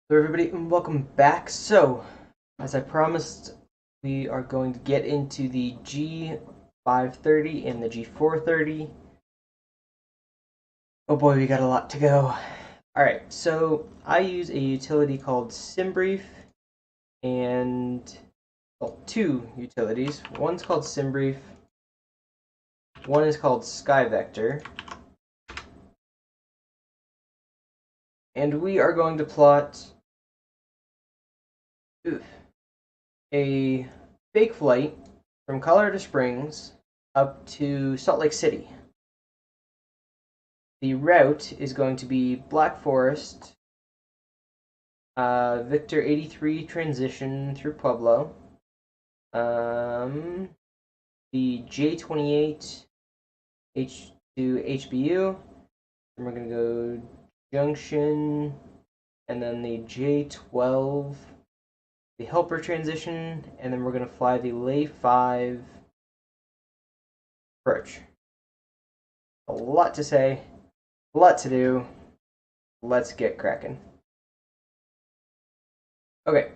Hello everybody and welcome back. So, as I promised, we are going to get into the G530 and the G430. Oh boy, we got a lot to go. Alright, so I use a utility called SimBrief and, well, two utilities. One's called SimBrief, one is called SkyVector. And we are going to plot a fake flight from Colorado Springs up to Salt Lake City. The route is going to be Black Forest, Victor 83 transition through Pueblo, the J28 H to HBU, and we're going to go Junction, and then the J12, the helper transition, and then we're going to fly the Lay 5 approach. A lot to say, a lot to do. Let's get cracking. Okay,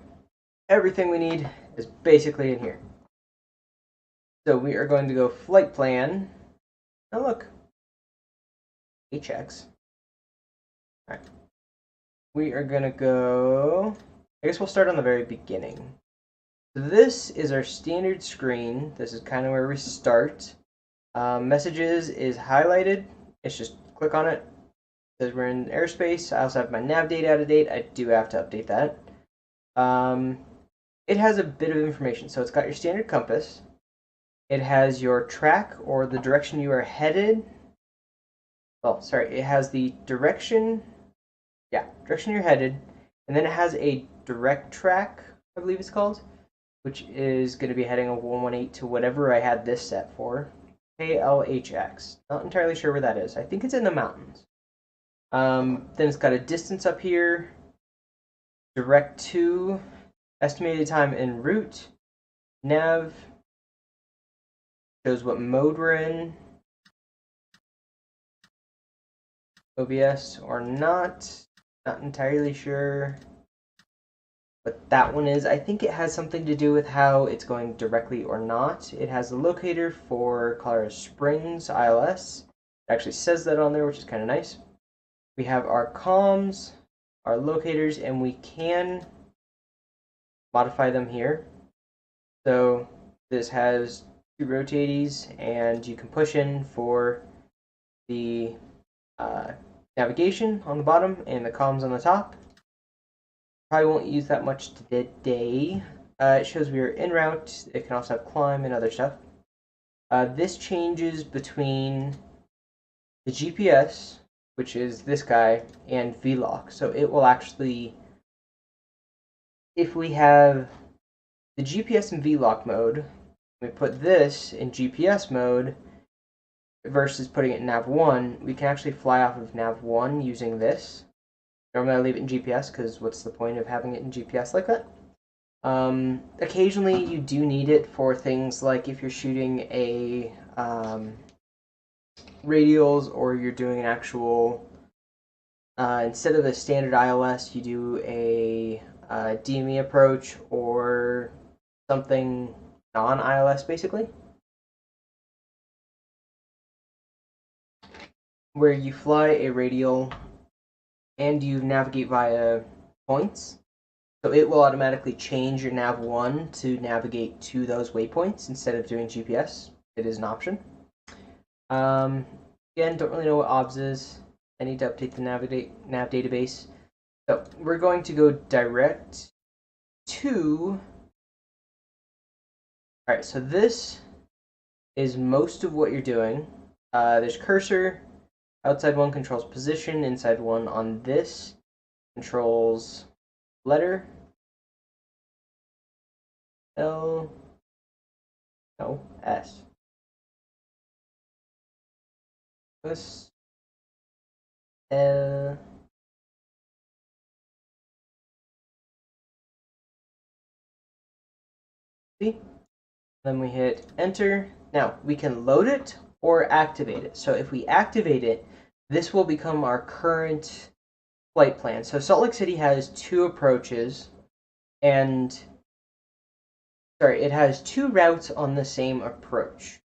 everything we need is basically in here. So we are going to go flight plan. Now look, HX. Alright. We are going to go, I guess we'll start on the very beginning. So this is our standard screen. This is kind of where we start. Messages is highlighted. It's just click on it. It says we're in airspace. I also have my nav date out of date. I do have to update that. It has a bit of information. So it's got your standard compass. It has your track or the direction you are headed. Oh, sorry. It has the direction. Yeah, direction you're headed. And then it has a direct track, I believe it's called, which is going to be heading a 118 to whatever I had this set for. KLHX. Not entirely sure where that is. I think it's in the mountains. Then it's got a distance up here. Direct to. Estimated time en route. Nav. Shows what mode we're in. OBS or not. Not entirely sure what that one is. I think it has something to do with how it's going directly or not. It has the locator for Colorado Springs ILS. It actually says that on there, which is kind of nice. We have our comms, our locators, and we can modify them here. So this has two rotaties, and you can push in for the navigation on the bottom and the comms on the top. Probably won't use that much today. It shows we are en route. It can also have climb and other stuff. This changes between the GPS, which is this guy, and VLOC. So it will actually, if we have the GPS in VLOC mode, we put this in GPS mode versus putting it in Nav1, we can actually fly off of Nav1 using this. Normally I leave it in GPS because what's the point of having it in GPS like that? Occasionally you do need it for things like if you're shooting a radials or you're doing an actual, instead of a standard ILS, you do a DME approach or something non-ILS basically, where you fly a radial and you navigate via points. So it will automatically change your nav1 to navigate to those waypoints instead of doing GPS. It is an option. Again, don't really know what OBS is. I need to update the nav database. So we're going to go direct to. Alright, so this is most of what you're doing. There's cursor. Outside one controls position, inside one on this controls letter. L, no, S. This, L. See? Then we hit enter. Now, we can load it or activate it. So if we activate it, this will become our current flight plan. So Salt Lake City has two approaches, and it has two routes on the same approach.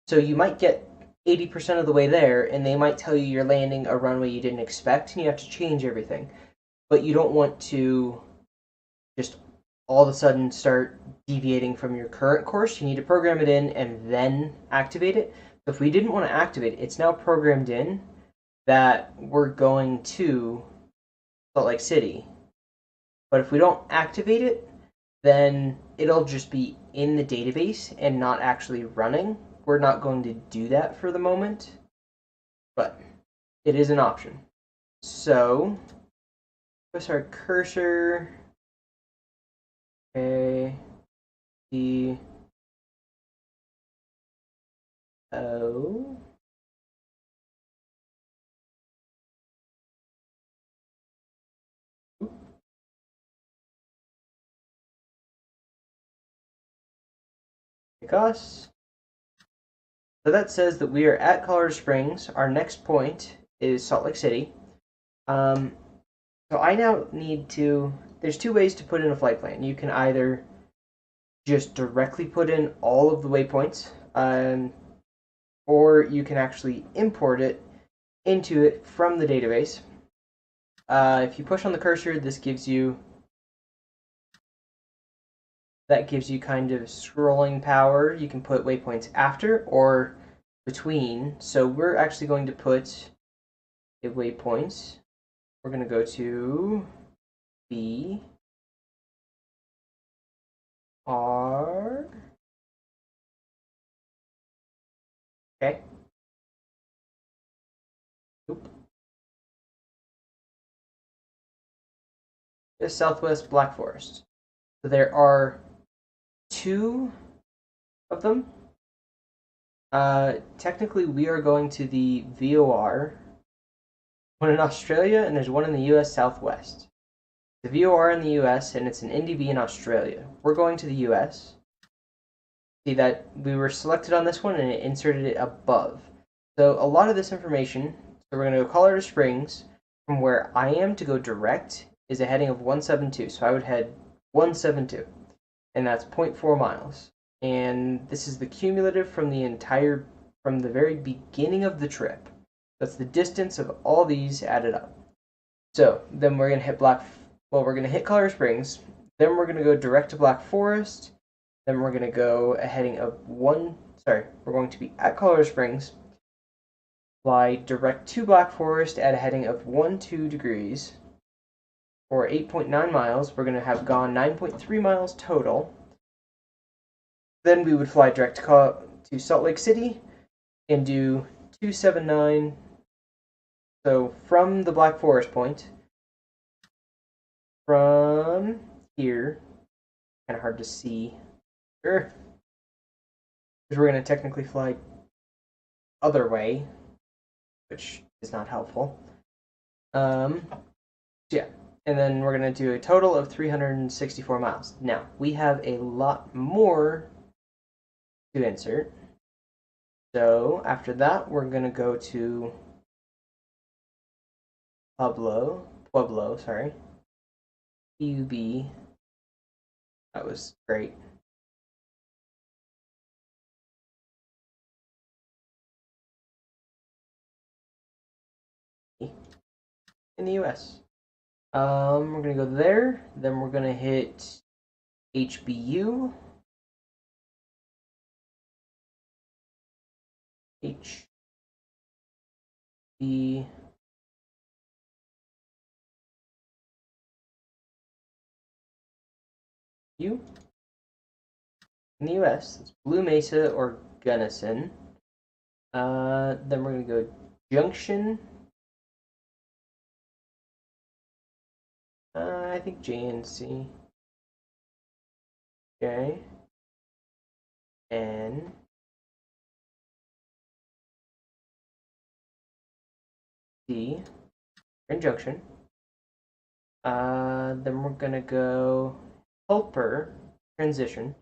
So you might get 80% of the way there, and they might tell you you're landing a runway you didn't expect, and you have to change everything. But you don't want to just all of a sudden start deviating from your current course. You need to program it in and then activate it. So if we didn't want to activate it, it's now programmed in that we're going to Salt Lake City. But if we don't activate it, then it'll just be in the database and not actually running. We're not going to do that for the moment, but it is an option. So, press our cursor. A, D, O. Us. So that says that we are at Colorado Springs. Our next point is Salt Lake City. So I now need to, there's two ways to put in a flight plan. You can either just directly put in all of the waypoints, or you can actually import it into it from the database. If you push on the cursor, that gives you kind of scrolling power. You can put waypoints after or between. So we're actually going to put a waypoint. We're going to go to B, R. Okay. Oop. This Southwest Black Forest. So there are two of them. Technically, we are going to the VOR, one in Australia, and there's one in the US Southwest. The VOR in the US, and it's an NDB in Australia. We're going to the US. See that we were selected on this one, and it inserted it above. So a lot of this information, so we're going to go Colorado Springs. From where I am to go direct is a heading of 172. So I would head 172, and that's 0.4 miles. And this is the cumulative from the very beginning of the trip. That's the distance of all these added up. So then we're going to hit we're going to hit Colorado Springs. Then we're going to go direct to Black Forest. Then we're going to go a heading of we're going to be at Colorado Springs. Fly direct to Black Forest at a heading of 12 degrees. For 8.9 miles, we're going to have gone 9.3 miles total. Then we would fly direct to Salt Lake City and do 279. So from the Black Forest point, from here, kind of hard to see, because we're going to technically fly other way, which is not helpful. Yeah. And then we're going to do a total of 364 miles. Now, we have a lot more to insert. So, after that, we're going to go to Pueblo, PUB. That was great. In the US. We're going to go there. Then we're going to hit HBU. HB. U. In the US, it's Blue Mesa or Gunnison. Then we're going to go Junction. I think JNC. Okay. N. D. Junction. Then we're gonna go helper transition.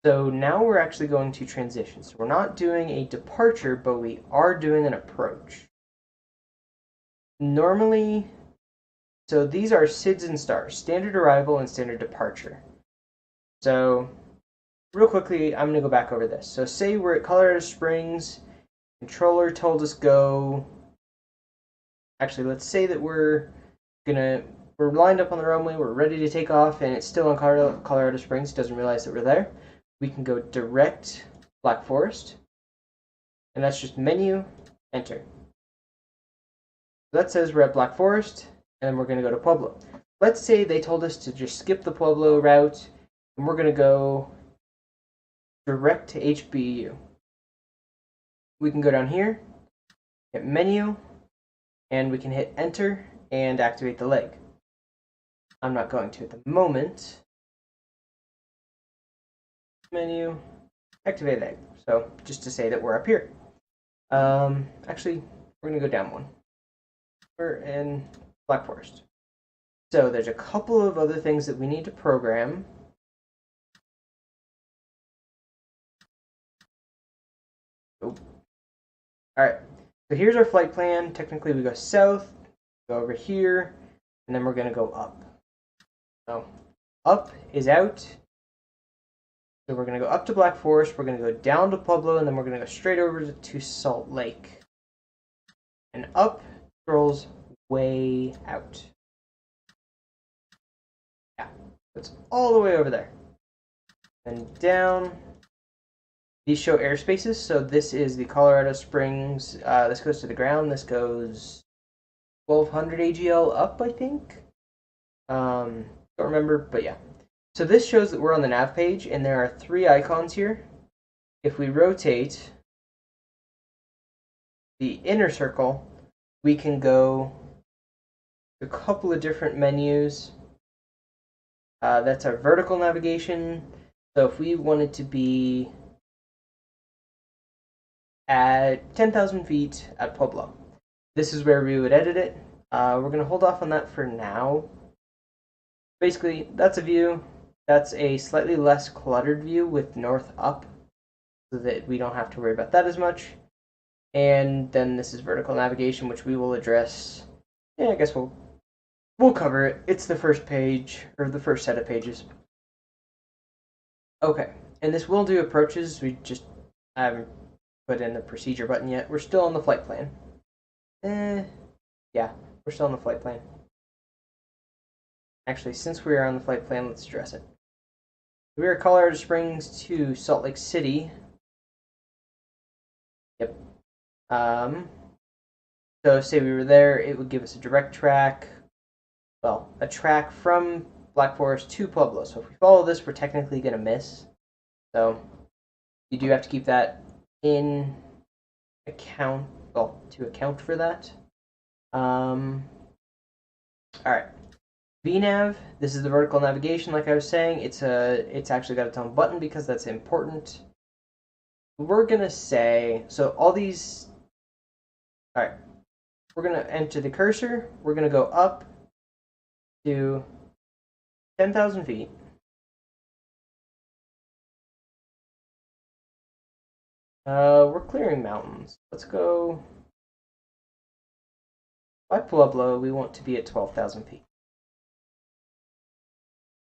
So now we're actually going to transition. So we're not doing a departure, but we are doing an approach. Normally, So these are SIDS and stars, standard arrival and standard departure. So real quickly, I'm going to go back over this. So say we're at Colorado Springs, controller told us go. Actually, let's say that we're lined up on the runway, we're ready to take off, and it's still in Colorado Springs, doesn't realize that we're there. We can go direct Black Forest, and that's just menu, enter. So that says we're at Black Forest, and then we're going to go to Pueblo. Let's say they told us to just skip the Pueblo route, and we're going to go direct to HBU. We can go down here, hit menu, and we can hit enter and activate the leg. I'm not going to at the moment. Menu, activate leg. So just to say that we're up here. Actually, we're going to go down one. We're in Black Forest. So there's a couple of other things that we need to program. Oh. Alright, so here's our flight plan. Technically we go south, go over here, and then we're going to go up. So up is out. So we're going to go up to Black Forest, we're going to go down to Pueblo, and then we're going to go straight over to Salt Lake. And up scrolls way out. Yeah, it's all the way over there. And down. These show airspaces, so this is the Colorado Springs. This goes to the ground. This goes 1200 AGL up, I think. Don't remember, but yeah. So this shows that we're on the nav page, and there are 3 icons here. If we rotate the inner circle, we can go to a couple of different menus. That's our vertical navigation. So if we wanted to be at 10,000 feet at Pueblo, this is where we would edit it. We're going to hold off on that for now. Basically, that's a view. That's a slightly less cluttered view with north up, so that we don't have to worry about that as much. And then this is vertical navigation, which we will address. Yeah, I guess we'll cover it. It's the first page, or the first set of pages. Okay, and this will do approaches. I haven't put in the procedure button yet. We're still on the flight plan. Yeah, we're still on the flight plan. Actually, since we are on the flight plan, let's address it. We are Colorado Springs to Salt Lake City. Yep. So say we were there, it would give us a direct track. Well, a track from Black Forest to Pueblo. So if we follow this, we're technically going to miss. So you do have to keep that in account, well, to account for that. Alright. VNav, this is the vertical navigation, like I was saying. It's actually got its own button because that's important. We're gonna say, so all these, alright, we're gonna enter the cursor, we're gonna go up to 10,000 feet. We're clearing mountains. Let's go by Pueblo. We want to be at 12,000 feet.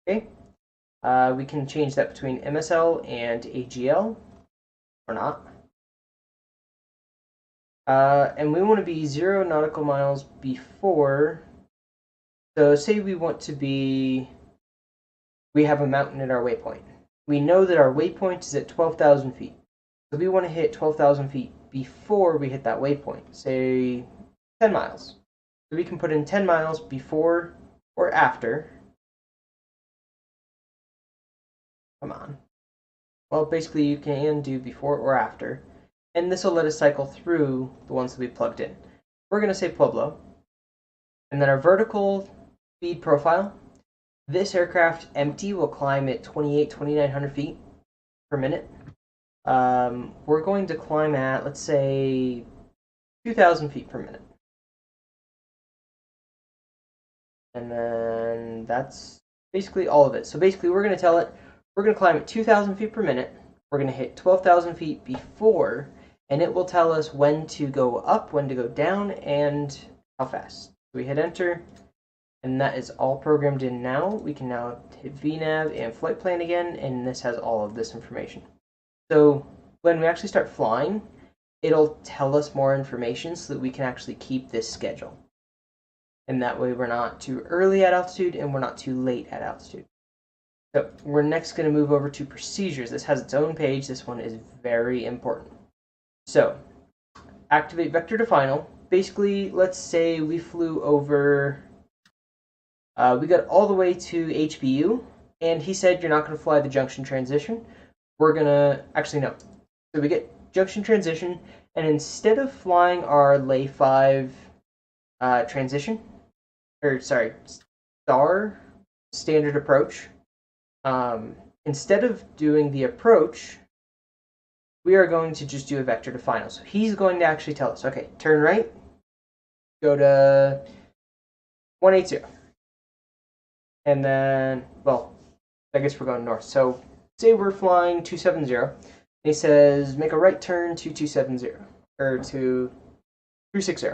Okay. We can change that between MSL and AGL, or not. And we want to be 0 nautical miles before. So say we want to be, we have a mountain at our waypoint. We know that our waypoint is at 12,000 feet. So we want to hit 12,000 feet before we hit that waypoint, say 10 miles. So we can put in 10 miles before or after. Come on. Well, basically you can do before or after. And this will let us cycle through the ones that we plugged in. We're going to say Pueblo. And then our vertical speed profile. This aircraft empty will climb at 2,900 feet per minute. We're going to climb at, let's say, 2,000 feet per minute. And then that's basically all of it. So basically we're going to tell it, we're going to climb at 2,000 feet per minute. We're going to hit 12,000 feet before, and it will tell us when to go up, when to go down, and how fast. We hit enter, And that is all programmed in now. We can now hit VNav and flight plan again, and this has all of this information. So when we actually start flying, it'll tell us more information so that we can actually keep this schedule. And that way we're not too early at altitude and we're not too late at altitude. So we're next going to move over to procedures. This has its own page. This one is very important. So activate vector to final. Basically, let's say we flew over, we got all the way to HBU, and he said you're not going to fly the junction transition. We're going to, actually no. So we get junction transition, and instead of flying our lay 5 transition, or sorry, star standard approach, instead of doing the approach, we are going to just do a vector to final. So he's going to actually tell us, okay, turn right, go to 180. And then, well, I guess we're going north. So say we're flying 270. And he says, make a right turn to 270, or to 360,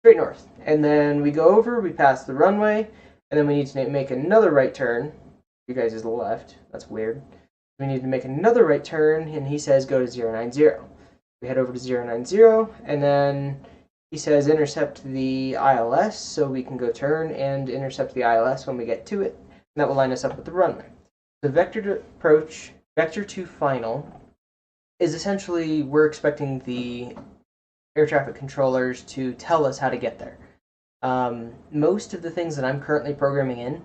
straight north. And then we go over, we pass the runway, and then we need to make another right turn. You guys is the left. That's weird. We need to make another right turn, and he says go to 090. We head over to 090, and then he says intercept the ILS, so we can go turn and intercept the ILS when we get to it, and that will line us up with the runway. The vector to approach, vector to final, is essentially we're expecting the air traffic controllers to tell us how to get there. Most of the things that I'm currently programming in,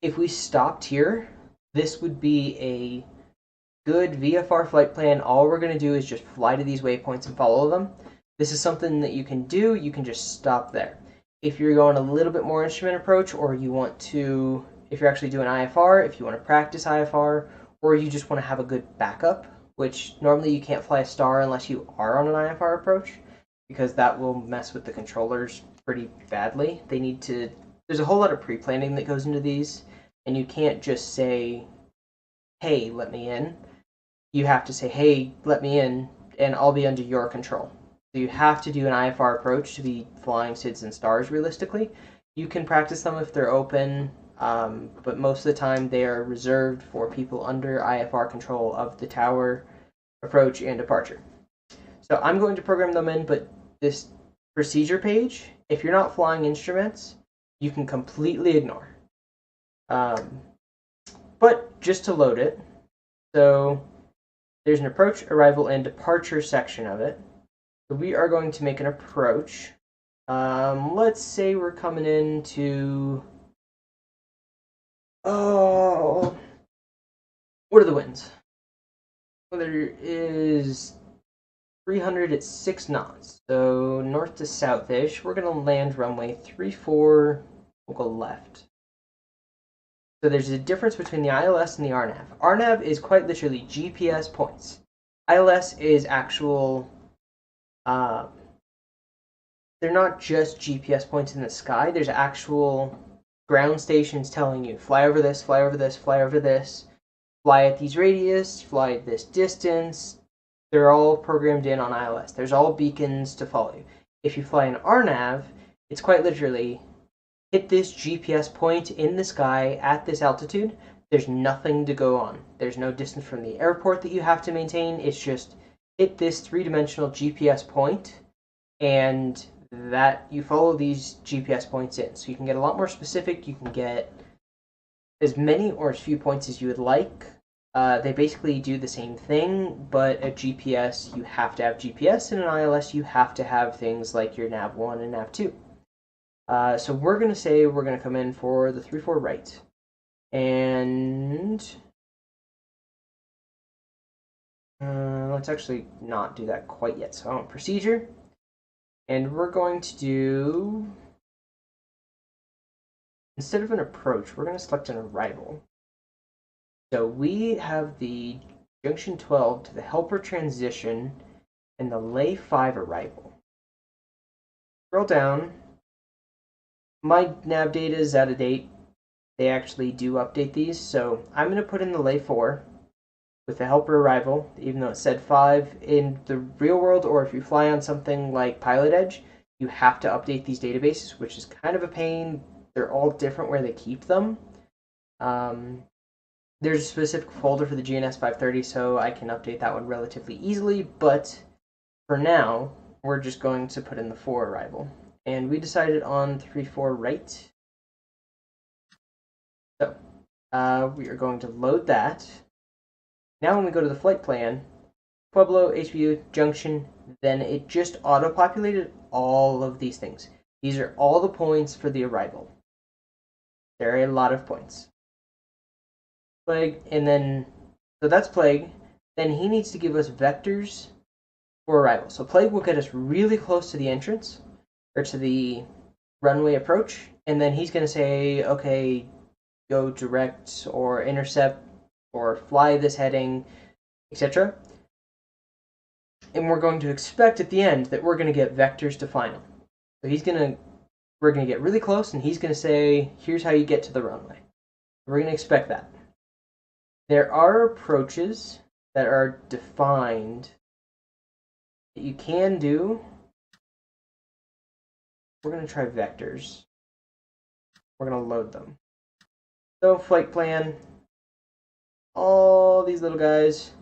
if we stopped here, this would be a good VFR flight plan. All we're going to do is just fly to these waypoints and follow them. This is something that you can do. You can just stop there. If you're going a little bit more instrument approach, or you want to, if you're actually doing IFR, if you want to practice IFR, or you just want to have a good backup, which normally you can't fly a star unless you are on an IFR approach, because that will mess with the controllers pretty badly. They need to, there's a whole lot of pre-planning that goes into these. And you can't just say, hey, let me in. You have to say, hey, let me in, and I'll be under your control. So you have to do an IFR approach to be flying SIDS and stars realistically. You can practice them if they're open, but most of the time they are reserved for people under IFR control of the tower, approach, and departure. So I'm going to program them in, but this procedure page, if you're not flying instruments, you can completely ignore. But just to load it, so there's an approach, arrival, and departure section of it. So we are going to make an approach. Let's say we're coming into, what are the winds? Well, there is 300 at 6 knots, so north to south-ish. We're going to land runway 34, we'll go left. So there's a difference between the ILS and the RNAV. RNAV is quite literally GPS points. ILS is actual, they're not just GPS points in the sky. There's actual ground stations telling you, fly over this, fly over this, fly over this, fly at these radius, fly at this distance. They're all programmed in on ILS. There's all beacons to follow you. If you fly an RNAV, it's quite literally, hit this GPS point in the sky at this altitude. There's nothing to go on. There's no distance from the airport that you have to maintain. It's just hit this three-dimensional GPS point, and that you follow these GPS points in. So you can get a lot more specific. You can get as many or as few points as you would like. They basically do the same thing, but a GPS, you have to have GPS, and an ILS, you have to have things like your nav1 and nav2. So we're going to say we're going to come in for the 3-4 right. And let's actually not do that quite yet. So I want procedure. And we're going to do, instead of an approach, we're going to select an arrival. So we have the junction 12 to the helper transition and the lay 5 arrival. Scroll down. My nav data is out of date. They actually do update these, so I'm going to put in the lay 4 with the helper arrival, even though it said 5. In the real world, or if you fly on something like Pilot Edge, you have to update these databases, which is kind of a pain. they're all different where they keep them. There's a specific folder for the GNS530, so I can update that one relatively easily, but for now, we're just going to put in the 4 arrival. And we decided on 3-4 right. So, we are going to load that. Now when we go to the flight plan, Pueblo, HBU, Junction, then it just auto-populated all of these things. These are all the points for the arrival. There are a lot of points. Plague, and then, so that's Plague. Then he needs to give us vectors for arrival. So Plague will get us really close to the entrance, or to the runway approach, and then he's going to say, okay, go direct, or intercept, or fly this heading, etc. And we're going to expect at the end that we're going to get vectors to final. So we're going to get really close, and he's going to say, here's how you get to the runway. We're going to expect that. There are approaches that are defined that you can do. We're going to try vectors. We're going to load them. So flight plan, all these little guys.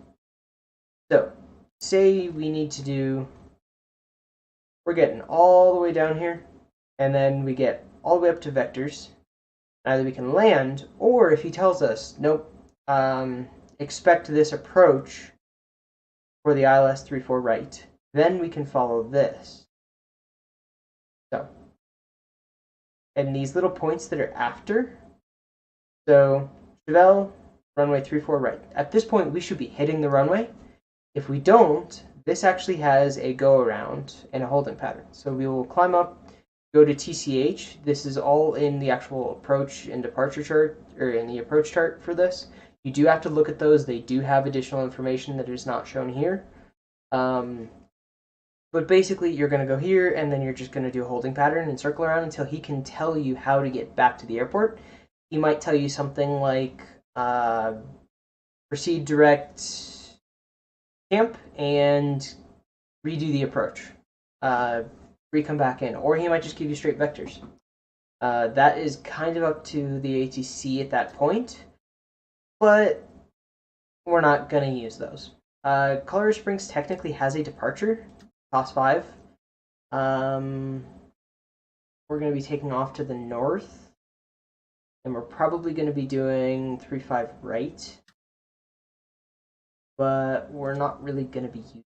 So say we need to do, we're getting all the way down here, and then we get all the way up to vectors. Either we can land, or if he tells us, nope, expect this approach for the ILS 34 right, then we can follow this. So, and these little points that are after, so Chevelle, runway 34 right. At this point, we should be hitting the runway. If we don't, this actually has a go around and a holding pattern. So we will climb up, go to TCH. This is all in the actual approach and departure chart, or in the approach chart for this. You do have to look at those. They do have additional information that is not shown here. But basically, you're going to go here, and then you're just going to do a holding pattern and circle around until he can tell you how to get back to the airport. He might tell you something like, proceed direct camp and redo the approach. Come back in. Or he might just give you straight vectors. That is kind of up to the ATC at that point, but we're not going to use those. Colorado Springs technically has a departure, cost 5. We're going to be taking off to the north, and we're probably going to be doing 3-5 right, but we're not really going to be using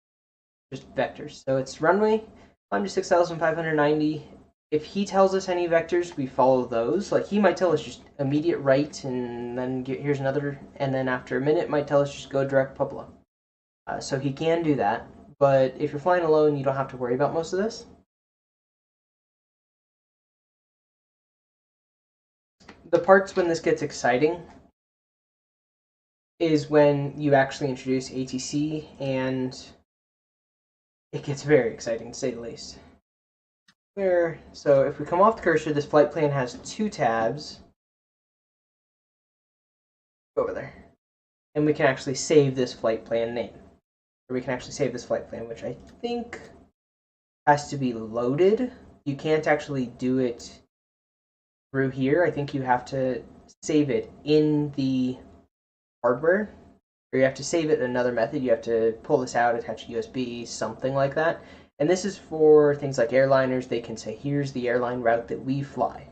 just vectors. So it's runway, climb to 6,590. If he tells us any vectors, we follow those. Like, he might tell us just immediate right, and then here's another, and then after a minute might tell us just go direct Pueblo. So he can do that, but if you're flying alone, you don't have to worry about most of this. The parts when this gets exciting is when you actually introduce ATC, and it gets very exciting, to say the least. So if we come off the cursor, this flight plan has 2 tabs. Go over there. And we can actually save this flight plan name. Or we can actually save this flight plan, which I think has to be loaded. You can't actually do it through here. I think you have to save it in the hardware, or you have to save it in another method. You have to pull this out, attach a USB, something like that. And this is for things like airliners. They can say, here's the airline route that we fly.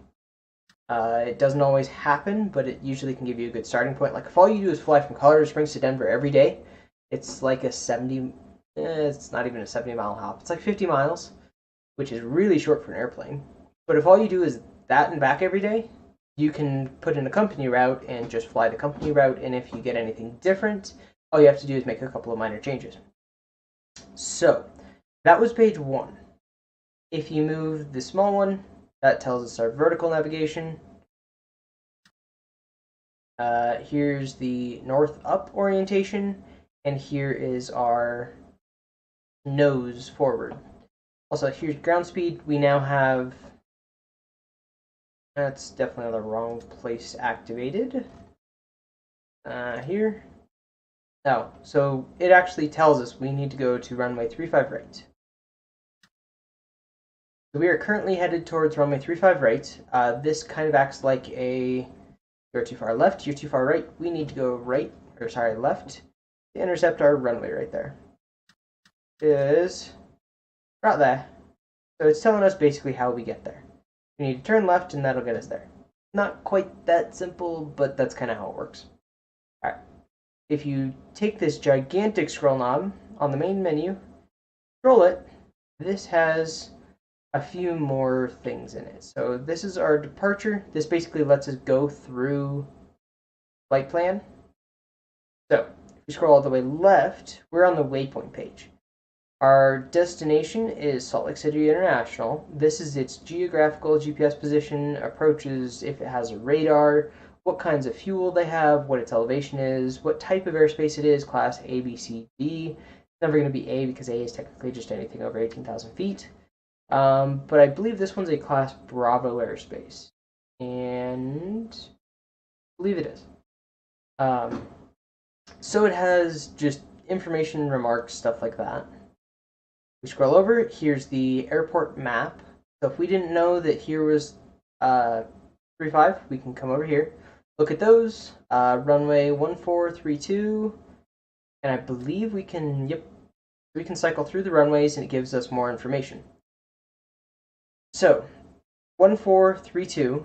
It doesn't always happen, but it usually can give you a good starting point. Like, if all you do is fly from Colorado Springs to Denver every day, it's like a 70, it's not even a 70-mile hop. It's like 50 miles, which is really short for an airplane. But if all you do is that and back every day, you can put in a company route and just fly the company route, and if you get anything different, all you have to do is make a couple of minor changes. So, that was page 1. If you move the small one, that tells us our vertical navigation. Here's the north up orientation, and here is our nose forward. Also, here's ground speed. We now have, that's definitely the wrong place activated. Here. Oh, so it actually tells us we need to go to runway 35 right. So we are currently headed towards runway 35 right. This kind of acts like a, you're too far left, you're too far right. We need to go right, or sorry, left, to intercept our runway right there. Is right there. So it's telling us basically how we get there. We need to turn left and that'll get us there. Not quite that simple, but that's kind of how it works. Alright. If you take this gigantic scroll knob on the main menu, scroll it, this has a few more things in it. So this is our departure. This basically lets us go through flight plan. So if we scroll all the way left, we're on the waypoint page. Our destination is Salt Lake City International. This is its geographical GPS position, approaches, if it has a radar, what kinds of fuel they have, what its elevation is, what type of airspace it is, class A, B, C, D. It's never going to be A because A is technically just anything over 18,000 feet. But I believe this one's a class Bravo airspace. And I believe it is. So it has just information, remarks, stuff like that. We scroll over, here's the airport map. So if we didn't know that here was 35, we can come over here, look at those, runway 1432, and I believe we can, we can cycle through the runways and it gives us more information. So, 1432,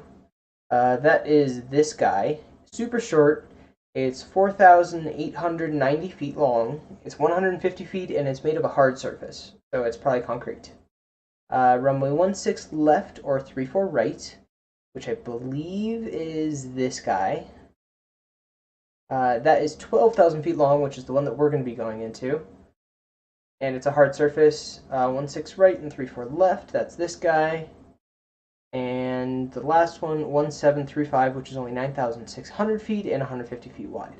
that is this guy, super short. It's 4,890 feet long, it's 150 feet, and it's made of a hard surface, so it's probably concrete. Runway 16 left or 34 right, which I believe is this guy. That is 12,000 feet long, which is the one that we're going to be going into. And it's a hard surface, 16 right and 34 left, that's this guy. And the last one, 1735, which is only 9,600 feet and 150 feet wide.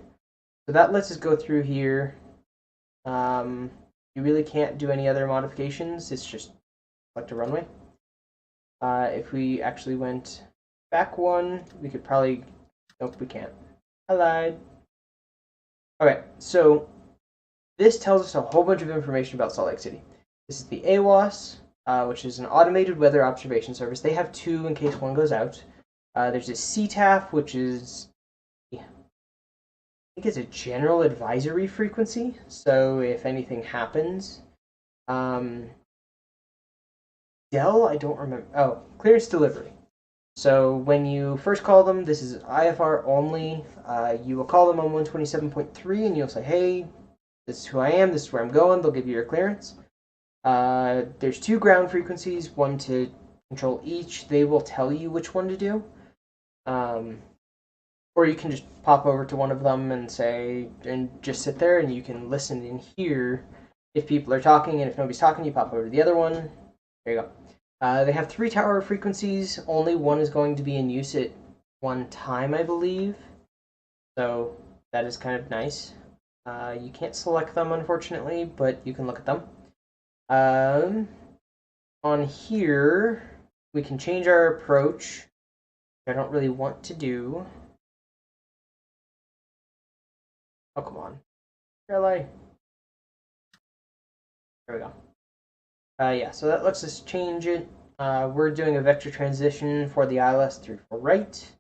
So that lets us go through here. You really can't do any other modifications. It's just select a runway. If we actually went back one, we could probably... Nope, we can't. I lied. Okay, so this tells us a whole bunch of information about Salt Lake City. This is the Awos, which is an automated weather observation service. They have two in case one goes out. There's a CTAF, which is, I think it's a general advisory frequency. So if anything happens, Dell, I don't remember. Oh, clearance delivery. So when you first call them, this is IFR only. You will call them on 127.3 and you'll say, hey, this is who I am, this is where I'm going. They'll give you your clearance. There's two ground frequencies, one to control each. They will tell you which one to do. Or you can just pop over to one of them and say, and just sit there and you can listen and hear if people are talking, and if nobody's talking, you pop over to the other one. There you go. They have 3 tower frequencies. Only one is going to be in use at one time, I believe. So that is kind of nice. You can't select them, unfortunately, but you can look at them. On here, we can change our approach, which I don't really want to do. Oh, come on. Really? There we go. Yeah, so that lets us change it. We're doing a vector transition for the ILS 34 right.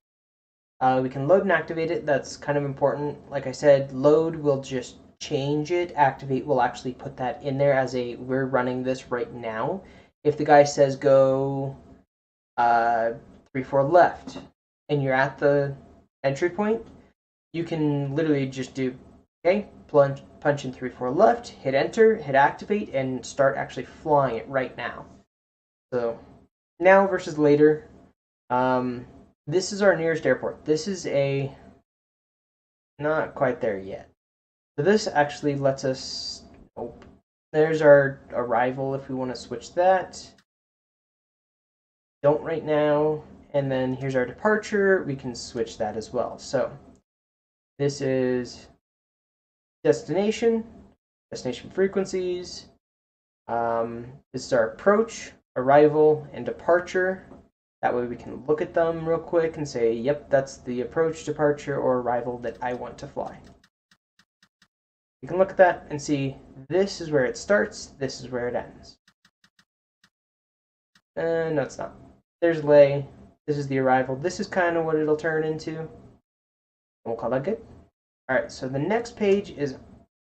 We can load and activate it. That's kind of important. Like I said, load will just change it. Activate will actually put that in there as a, we're running this right now. If the guy says go 34 left and you're at the entry point, you can literally just do, okay, punch in 34 left, hit enter, hit activate, and start actually flying it right now. So now versus later. This is our nearest airport. This is a, not quite there yet. So this actually lets us, nope. There's our arrival if we want to switch that. Don't right now. And then here's our departure. We can switch that as well. So this is destination frequencies. This is our approach, arrival, and departure. That way we can look at them real quick and say, yep, that's the approach, departure, or arrival that I want to fly. You can look at that and see this is where it starts, this is where it ends. No, it's not. There's lay. This is the arrival. This is kind of what it'll turn into. We'll call that good. All right, so the next page is,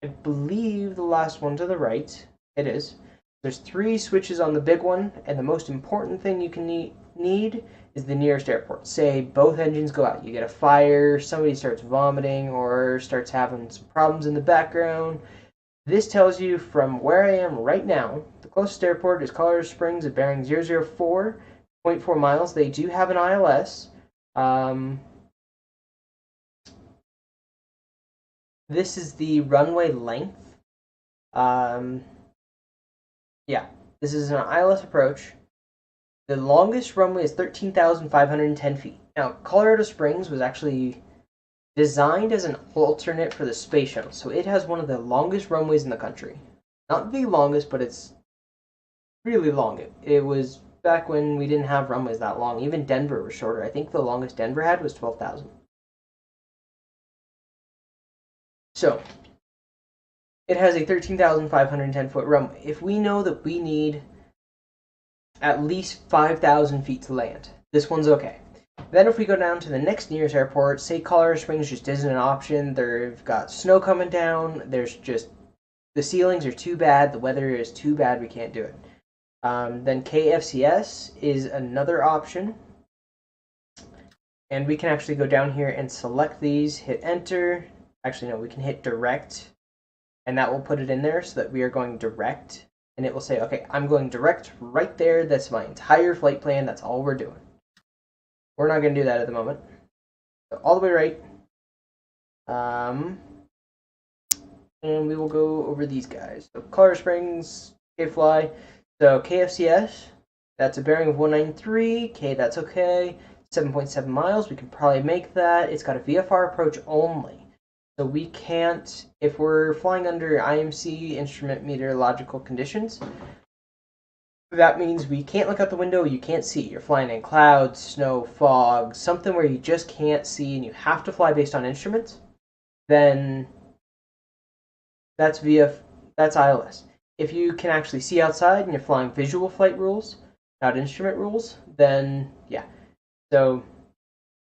I believe, the last one to the right. It is. There's 3 switches on the big one, and the most important thing you can need is the nearest airport. Say both engines go out. You get a fire, somebody starts vomiting, or starts having some problems in the background. This tells you from where I am right now, the closest airport is Colorado Springs at bearing 004.4 miles. They do have an ILS. This is the runway length. Yeah, this is an ILS approach. The longest runway is 13,510 feet. Now, Colorado Springs was actually designed as an alternate for the space shuttle, so it has one of the longest runways in the country. Not the longest, but it's really long. It was back when we didn't have runways that long. Even Denver was shorter. I think the longest Denver had was 12,000. So, it has a 13,510 foot runway. If we know that we need at least 5,000 feet to land, this one's okay. Then if we go down to the next nearest airport, say Colorado Springs just isn't an option. They've got snow coming down. There's just, the ceilings are too bad. The weather is too bad. We can't do it. Then KFCS is another option. And we can actually go down here and select these, hit enter. Actually, no, we can hit direct. And that will put it in there so that we are going direct. And it will say, okay, I'm going direct right there. That's my entire flight plan. That's all we're doing. We're not going to do that at the moment. So all the way right. And we will go over these guys. So Colorado Springs, K-Fly. So KFCS, that's a bearing of 193. K, that's okay. 7.7 miles. We can probably make that. It's got a VFR approach only. So we can't, if we're flying under IMC instrument meteorological conditions, that means we can't look out the window, you can't see. You're flying in clouds, snow, fog, something where you just can't see and you have to fly based on instruments, then that's ILS. If you can actually see outside and you're flying visual flight rules, not instrument rules, then yeah. So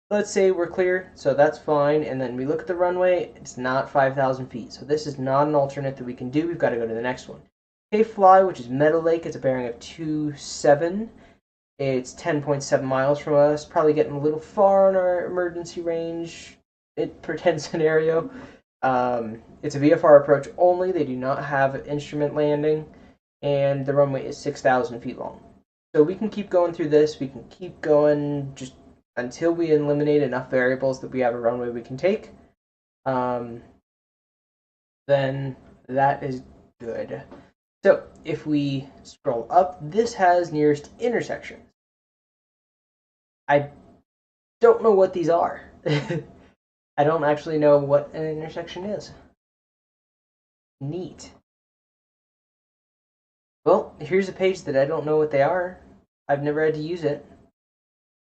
let's say we're clear, so that's fine, and then we look at the runway, it's not 5,000 feet. So this is not an alternate that we can do. We've got to go to the next one. K-Fly, which is Meadow Lake, it's a bearing of 27. It's 10.7 miles from us, probably getting a little far on our emergency range pretend scenario. It's a VFR approach only. They do not have instrument landing, and the runway is 6,000 feet long. So we can keep going through this. We can keep going just until we eliminate enough variables that we have a runway we can take. Then that is good. So if we scroll up, this has nearest intersections. I don't know what these are. I don't actually know what an intersection is. Neat. Well, here's a page that I don't know what they are. I've never had to use it.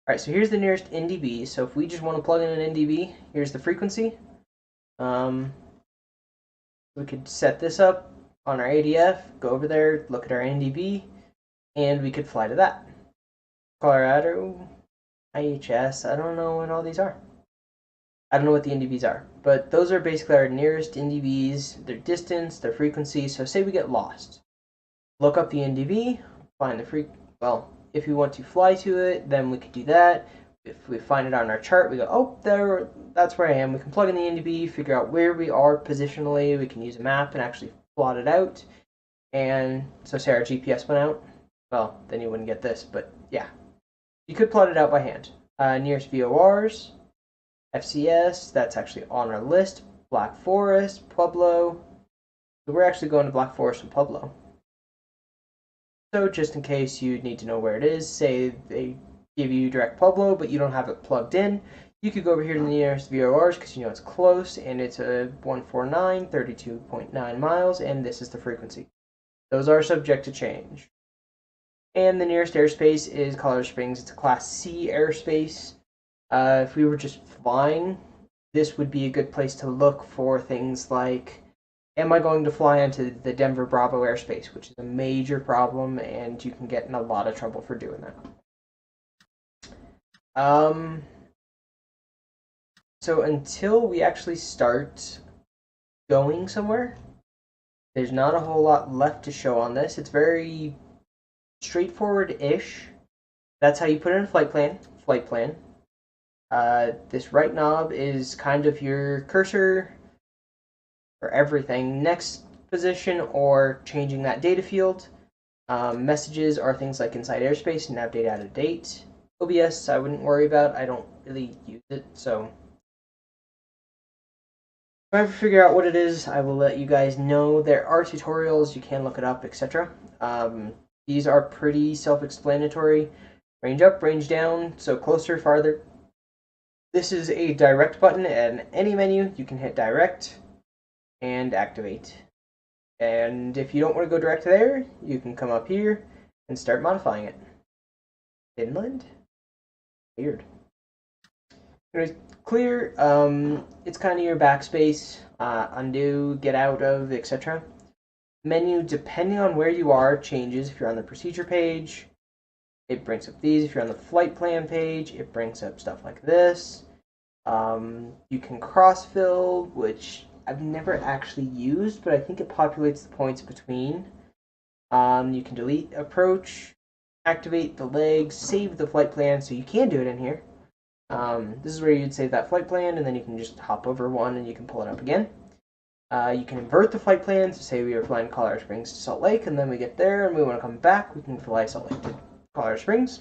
Alright, so here's the nearest NDB. So if we just want to plug in an NDB, here's the frequency. We could set this up on our ADF, go over there, look at our NDB, and we could fly to that. Colorado, IHS, I don't know what all these are. I don't know what the NDBs are, but those are basically our nearest NDBs, their distance, their frequency. So say we get lost. Look up the NDB, find the well, if we want to fly to it, then we could do that. If we find it on our chart, we go, oh, there, that's where I am. We can plug in the NDB, figure out where we are positionally. We can use a map and actually plot it out. And so say our GPS went out, well, then you wouldn't get this, but yeah. You could plot it out by hand. Nearest VORs, FCS, that's actually on our list. Black Forest, Pueblo. So we're actually going to Black Forest and Pueblo. So just in case you need to know where it is, say they give you direct Pueblo, but you don't have it plugged in, you could go over here to the nearest VORs because you know it's close, and it's a 149, 32.9 miles, and this is the frequency. Those are subject to change. And the nearest airspace is Colorado Springs. It's a Class C airspace. If we were just flying, this would be a good place to look for things like am I going to fly onto the Denver Bravo airspace, which is a major problem, and you can get in a lot of trouble for doing that. So until we actually start going somewhere, there's not a whole lot left to show on this. It's very straightforward-ish. That's how you put in a flight plan. This right knob is kind of your cursor for everything. Next position or changing that data field. Messages are things like inside airspace, nav date, out of date. OBS, I wouldn't worry about. I don't really use it, so if I ever figure out what it is, I will let you guys know. There are tutorials, you can look it up, etc. These are pretty self-explanatory. Range up, range down, so closer, farther. This is a direct button, and any menu, you can hit direct and activate. And if you don't want to go direct there, you can come up here and start modifying it. Finland? Weird. Anyways, clear, it's kind of your backspace, undo, get out of, etc. Menu, depending on where you are, changes. If you're on the procedure page, it brings up these. If you're on the flight plan page, it brings up stuff like this. You can cross-fill, which I've never actually used, but I think it populates the points between. You can delete approach, activate the legs, save the flight plan, so you can do it in here. This is where you'd save that flight plan, and then you can just hop over one and you can pull it up again. You can invert the flight plan, so say we were flying Colorado Springs to Salt Lake, and then we get there and we want to come back, we can fly Salt Lake to Colorado Springs.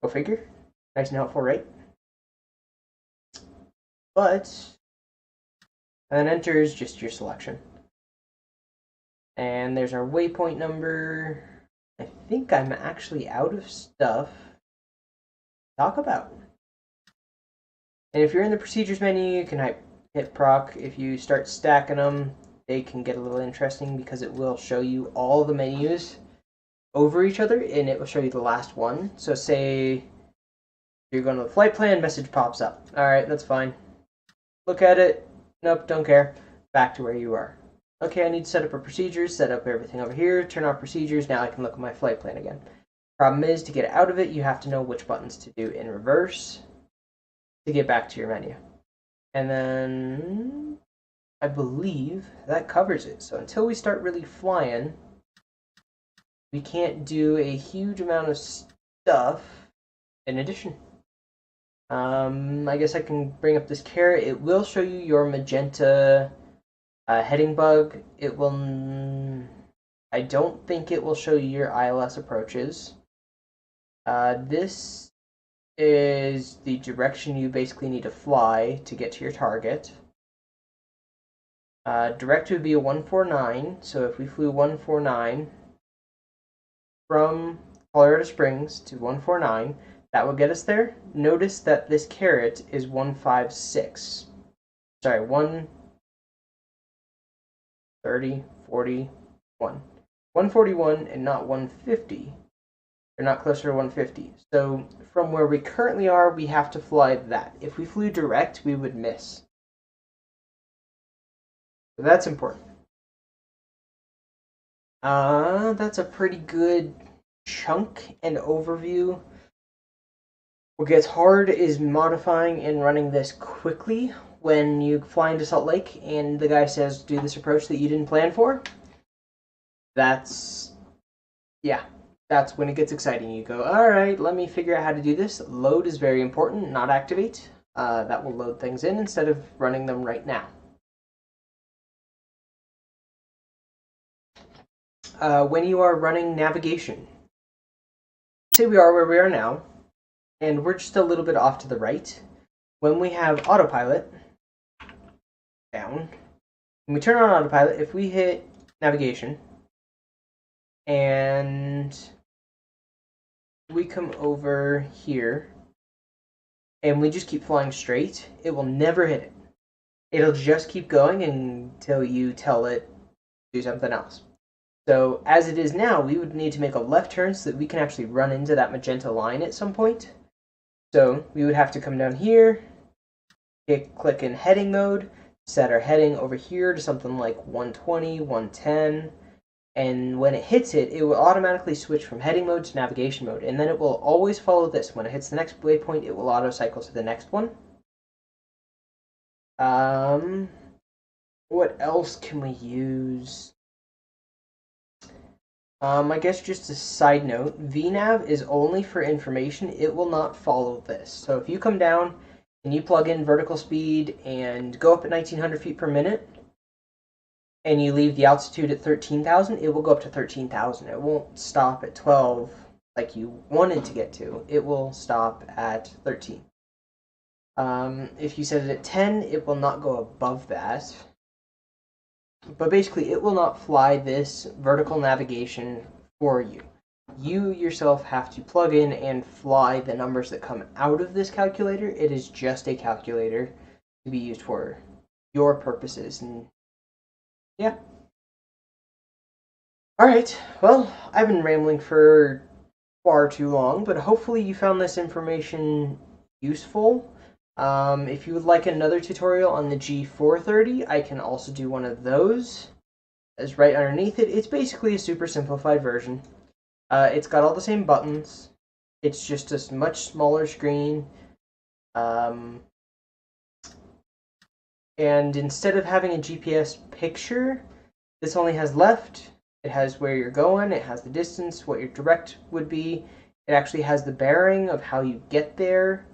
Go figure. Nice and helpful, right? But, and then enter is just your selection. And there's our waypoint number. I think I'm actually out of stuff to talk about. And if you're in the procedures menu, you can hit proc. If you start stacking them, they can get a little interesting because it will show you all the menus over each other, and it will show you the last one. So say you're going to the flight plan, message pops up. Alright, that's fine. Look at it. Nope, don't care. Back to where you are. Okay, I need to set up a procedure, set up everything over here, turn off procedures. Now I can look at my flight plan again. Problem is, to get out of it, you have to know which buttons to do in reverse to get back to your menu. And then I believe that covers it. So until we start really flying, we can't do a huge amount of stuff in addition. I guess I can bring up this caret. It will show you your magenta heading bug. It will... I don't think it will show you your ILS approaches. This is the direction you basically need to fly to get to your target. Direct would be a 149, so if we flew 149 from Colorado Springs to 149, that will get us there. Notice that this caret is 156. Sorry, 130, 41. 141 and not 150. They're not closer to 150. So from where we currently are, we have to fly that. If we flew direct, we would miss. So that's important. That's a pretty good chunk and overview. What gets hard is modifying and running this quickly when you fly into Salt Lake and the guy says, do this approach that you didn't plan for. That's when it gets exciting. You go, alright, let me figure out how to do this. Load is very important, not activate. That will load things in instead of running them right now. When you are running navigation, say we are where we are now, and we're just a little bit off to the right. When we have autopilot down, when we turn on autopilot, if we hit navigation and we come over here and we just keep flying straight, it will never hit it. It'll just keep going until you tell it to do something else. So as it is now, we would need to make a left turn so that we can actually run into that magenta line at some point. So we would have to come down here, click in heading mode, set our heading over here to something like 120, 110, and when it hits it, it will automatically switch from heading mode to navigation mode, and then it will always follow this. When it hits the next waypoint, it will auto cycle to the next one. What else can we use? I guess just a side note, VNav is only for information. It will not follow this. So if you come down and you plug in vertical speed and go up at 1900 feet per minute, and you leave the altitude at 13,000, it will go up to 13,000. It won't stop at 12 like you wanted to get to. It will stop at 13. If you set it at 10, it will not go above that. But basically, it will not fly this vertical navigation for you. You yourself have to plug in and fly the numbers that come out of this calculator. It is just a calculator to be used for your purposes. And yeah. Alright, well, I've been rambling for far too long, but hopefully you found this information useful. If you would like another tutorial on the G430, I can also do one of those. As right underneath it, it's basically a super simplified version. It's got all the same buttons. It's just a much smaller screen. And instead of having a GPS picture, this only has left. It has where you're going. It has the distance, what your direct would be. It actually has the bearing of how you get there.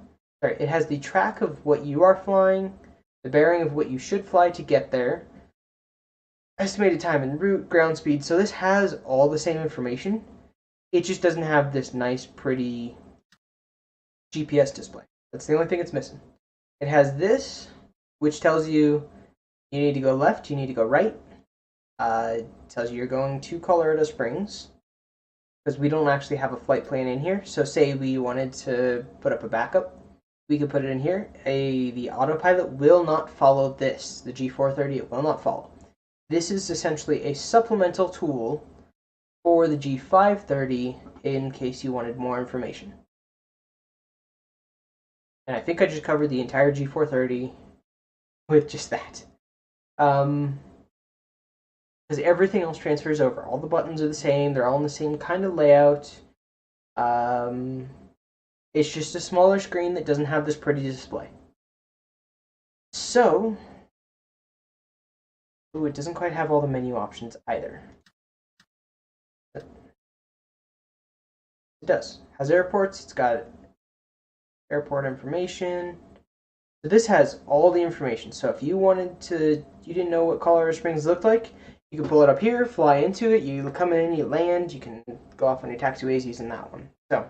Sorry, it has the track of what you are flying, the bearing of what you should fly to get there, estimated time and route, ground speed. So this has all the same information. It just doesn't have this nice, pretty GPS display. That's the only thing it's missing. It has this, which tells you you need to go left, you need to go right. It tells you you're going to Colorado Springs, because we don't actually have a flight plan in here. So say we wanted to put up a backup, we could put it in here. The autopilot will not follow this. The G430, it will not follow. This is essentially a supplemental tool for the G530 in case you wanted more information. And I think I just covered the entire G430 with just that. Because everything else transfers over. All the buttons are the same. They're all in the same kind of layout. It's just a smaller screen that doesn't have this pretty display. So, ooh, it doesn't quite have all the menu options either. It does. It has airports. It's got airport information. So this has all the information. So if you wanted to, you didn't know what Colorado Springs looked like, you can pull it up here, fly into it, you come in, you land, you can go off on your taxiways using that one. So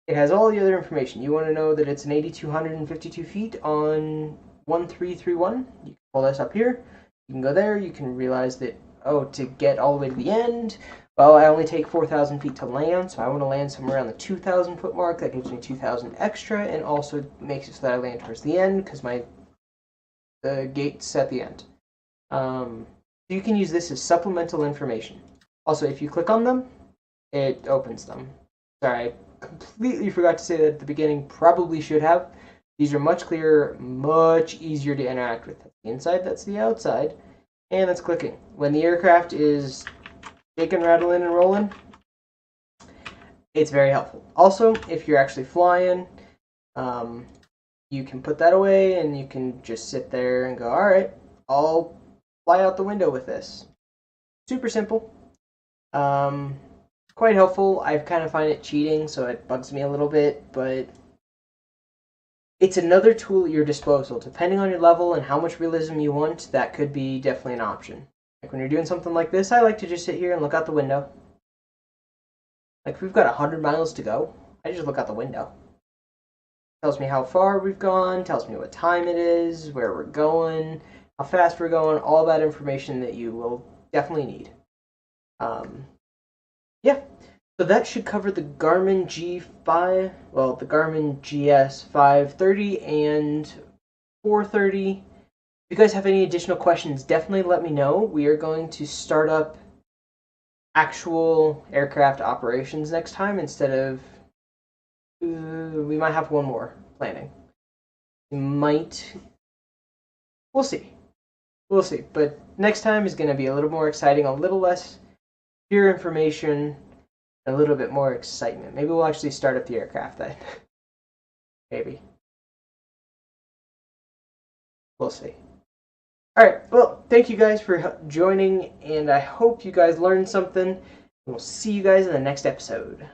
it has all the other information. You want to know that it's an 8,252 feet on 1331. You can pull this up here. You can go there. You can realize that, oh, to get all the way to the end, well, I only take 4,000 feet to land, so I want to land somewhere around the 2,000 foot mark. That gives me 2,000 extra, and also makes it so that I land towards the end because the gate's at the end. You can use this as supplemental information. Also, if you click on them, it opens them. Sorry, I completely forgot to say that at the beginning. Probably should have. These are much clearer, much easier to interact with. That's the inside, that's the outside, and that's clicking. When the aircraft is shaking, rattling, and rolling, it's very helpful. Also, if you're actually flying, you can put that away and you can just sit there and go, all right, I'll fly out the window with this. Super simple. Quite helpful. I kind of find it cheating, so it bugs me a little bit, but it's another tool at your disposal. Depending on your level and how much realism you want, that could be definitely an option. Like when you're doing something like this, I like to just sit here and look out the window. Like if we've got 100 miles to go, I just look out the window. Tells me how far we've gone, tells me what time it is, where we're going, how fast we're going, all that information that you will definitely need. Yeah, so that should cover the Garmin the Garmin GNS530 and 430. If you guys have any additional questions, definitely let me know. We are going to start up actual aircraft operations next time instead of, we might have one more planning. We'll see. We'll see. But next time is going to be a little more exciting, a little less pure information, a little bit more excitement. Maybe we'll actually start up the aircraft then. Maybe. We'll see. Alright, well, thank you guys for joining, and I hope you guys learned something. We'll see you guys in the next episode.